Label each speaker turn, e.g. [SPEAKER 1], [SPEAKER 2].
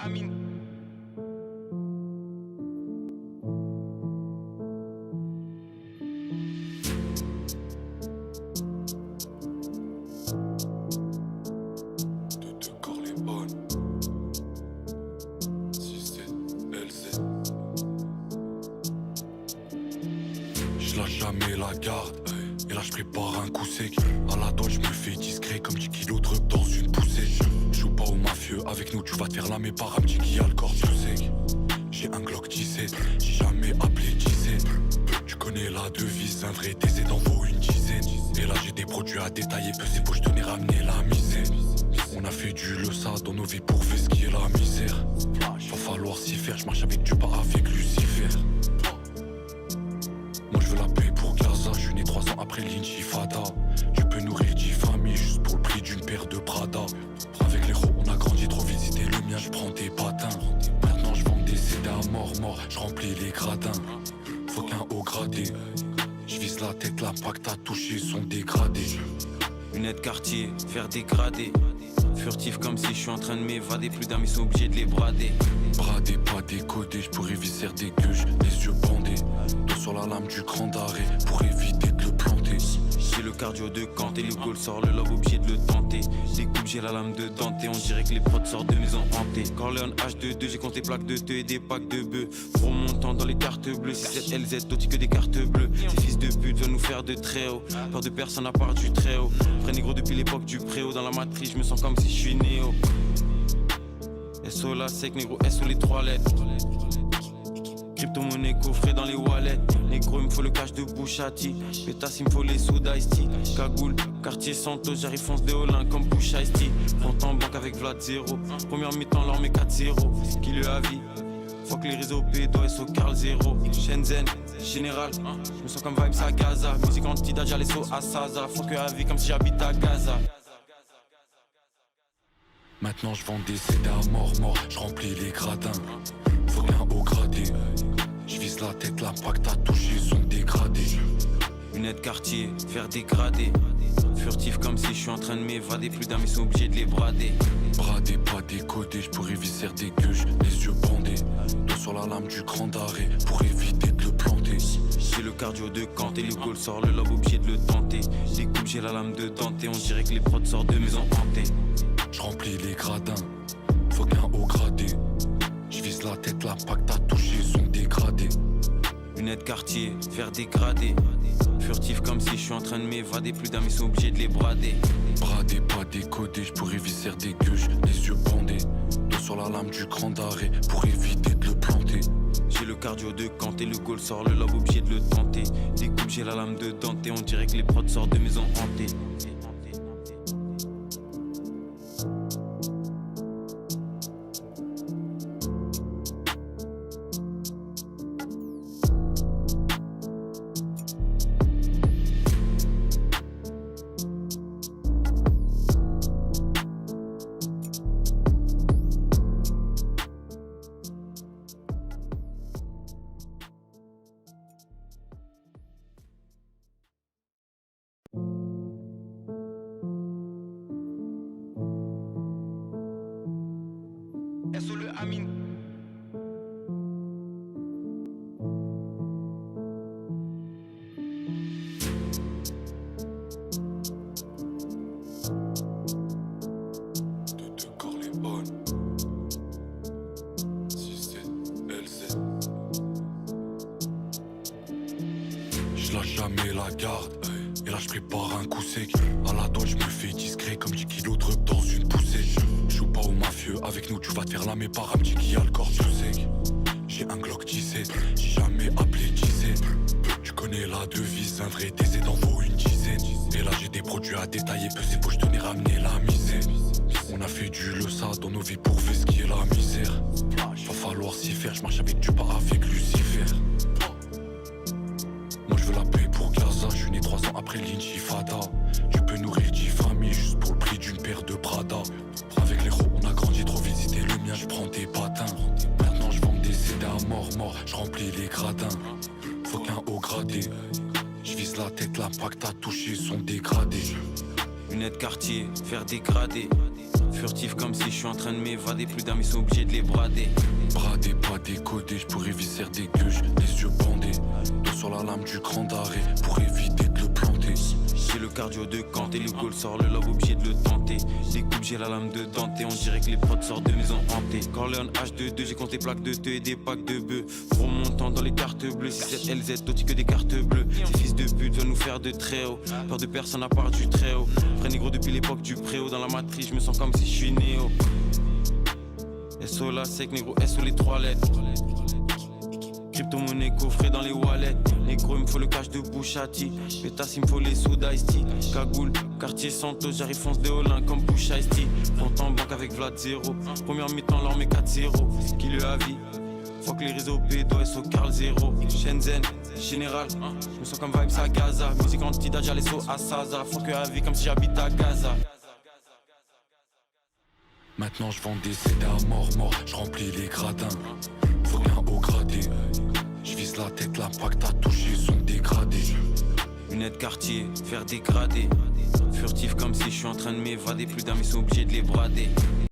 [SPEAKER 1] Amine.
[SPEAKER 2] De Corleone 6-7-LZ. Je lâche jamais la garde. Et là je prépare un coup sec. À la droite je me fais discret comme 10 kilos de dans une poussée. Je joue pas au mafieux, avec nous tu vas te faire la par un petit qui a le corps tout sec. J'ai un Glock 17, j'ai jamais appelé 17. Tu connais la devise, un vrai TZ d'en vaut une dizaine. Et là j'ai des produits à détailler, peser pour je tenais ramener la misère. On a fait du leçon dans nos vies pour faire ce qui est la misère. Va falloir s'y faire, je marche avec Dieu pas avec Lucifer. Moi je veux la paix pour Gaza, je suis né 3 ans après l'intifada. Tu peux nourrir 10 familles juste pour le prix d'une paire de Prada. Avec les roues on a grandi trop vite, c'était le mien, je prends des patins. Maintenant je vends des CD à mort, je remplis les gradins. Faut qu'un haut gradé, je vise la tête, l'impact à toucher sont dégradés.
[SPEAKER 3] Lunettes quartier, faire dégrader. Furtif comme si je suis en train de m'évader. Plus d'un mais sont obligés de les brader.
[SPEAKER 2] Bradé, pas décodé, je pourrais visser des gueuches, les yeux bandés. Dos sur la lame du grand arrêt, pour éviter de le planter.
[SPEAKER 3] J'ai le cardio de Kanté, le goal sort, le lobe obligé de le tenter. Découpe, j'ai la lame de Dante, on dirait que les prods sortent de maison hantée. Corleone H22, j'ai compté plaques de te et des packs de bœufs. Remontant dans les cartes bleues, 6-7-LZ, d'autres que des cartes bleues. Ces fils de pute veulent nous faire de très haut. Peur de personne à part du très haut. Vrai négro depuis l'époque du préau, dans la matrice, je me sens comme si je suis néo. SO la sec, négro, SO les 3 lettres. Crypto-monnaie coffré dans les wallets. Négro, il me faut le cash de Bouchati. Pétasse, il me faut les sous d'Ice-T. Cagoule, quartier Santos, j'arrive fonce des Olin comme Bush Ice-T. Compte en banque avec Vlad 0. Première mi-temps, leur met 4-0. Qui le avis? Fuck les réseaux pédo, SO Carl 0. Shenzhen, Général, je me sens comme vibes à Gaza. Musique anti-dage, les sauts à Saza. Fuck avis comme si j'habite à Gaza.
[SPEAKER 2] Maintenant je vends des CD à mort, je remplis les gradins. Faut qu'un haut gradé, je vise la tête, l'impact à toucher sont dégradés.
[SPEAKER 3] Lunettes quartier, faire dégrader. Furtif comme si je suis en train de m'évader. Plus d'un mais sont obligés de les brader.
[SPEAKER 2] Bradé, pas décodé, je pourrais visser des gueuches, les yeux bandés. Dos sur la lame du grand arrêt, pour éviter de le planter.
[SPEAKER 3] J'ai le cardio de Kanté, le goal sort, le lobe obligé de le tenter. Découpe, j'ai la lame de Dante, on dirait que les prods sortent de maison hantée.
[SPEAKER 2] Je remplis les gradins, faut qu'un haut gradé. Je vise la tête, l'impact à toucher sont dégradés.
[SPEAKER 3] Lunettes quartier, faire dégrader. Furtif comme si je suis en train de m'évader. Plus d'un mais sont obligés de les brader.
[SPEAKER 2] Bradé, pas décodé, je pourrais visser des gueuches, les yeux bandés. Dos sur la lame du grand arrêt, pour éviter de le planter.
[SPEAKER 3] J'ai le cardio de Kanté, le goal sort, le lobe obligé de le tenter. Découpe, j'ai la lame de Dante, on dirait que les prods sortent de maison hantée.
[SPEAKER 1] SO le Amine.
[SPEAKER 2] De Corleone 6-7-LZ. Je lâche jamais la garde. Et là je prépare un coup sec. À la droite je me fais discret comme 10 kilos de dans une poussée. Je joue pas au mafieux, avec nous tu vas te faire la par un petit qui a le corps tout sec. J'ai un Glock 17, j'ai jamais appelé 17. Tu connais la devise, un vrai TZ d'en vaut une dizaine. Et là j'ai des produits à détailler, peser pour je tenais ramener la misère. On a fait du leçon dans nos vies pour faire ce qui est la misère. Va falloir s'y faire, je marche avec Dieu pas avec Lucifer. Moi je veux la paix pour Gaza, je suis né 3 ans après l'intifada. Tu peux nourrir 10 familles juste pour le prix d'une paire de Prada. Avec les roues on a grandi trop vite, c'était le mien, je prends des patins. Maintenant je vends des CD à mort, je remplis les gradins. Faut qu'un haut gradé, je vise la tête, l'impact à toucher sont dégradés.
[SPEAKER 3] Lunettes quartier, faire dégrader. Furtif comme si je suis en train de m'évader. Plus d'amis sont obligés de les brader.
[SPEAKER 2] Bradé, pas décodé, j'pourrais visser des gueuches, les yeux bandés. Dos sur la lame du grand arrêt, pour éviter de le planter.
[SPEAKER 3] J'ai le cardio de Kanté, le goal sort le lobe, obligé de le tenter. Découpe, j'ai la lame de Dante, on dirait que les prods sortent de maison hantée. Corleone H22, j'ai compté plaques de te et des packs de bœufs. Remontant dans les cartes bleues, 67 LZ, d'autres que des cartes bleues. Ces fils de pute veulent nous faire de très haut. Peur de personne à part du très haut. Vrai négro depuis l'époque du préau, dans la matrice, je me sens comme si je suis néo. SO la sec, négro, SO les 3 lettres. Crypto-monnaie coffrée dans les wallets. Négro, il me faut le cash de Bouchati. Pétasse, il me faut les sous d'Ice-T. Cagoule, quartier Santos, j'arrive fonce des Olin comme Bush Ice-T. Compte en banque avec Vlad 0. Première mi-temps, leur met 4-0. Qui le avis? Fuck les réseaux pédos, SO Carl 0. Shenzhen, Général. Je me sens comme vibes à Gaza. Musique anti-Daja, les sauts à Saza. Fuck avis comme si j'habite à Gaza.
[SPEAKER 2] Maintenant je vends des CD à mort, je remplis les gradins. Faut rien au gradé. Je vise la tête, l'impact à toucher sont dégradés.
[SPEAKER 3] Lunettes quartier, faire dégrader. Furtif comme si je suis en train de m'évader. Plus d'amis sont obligés de les brader.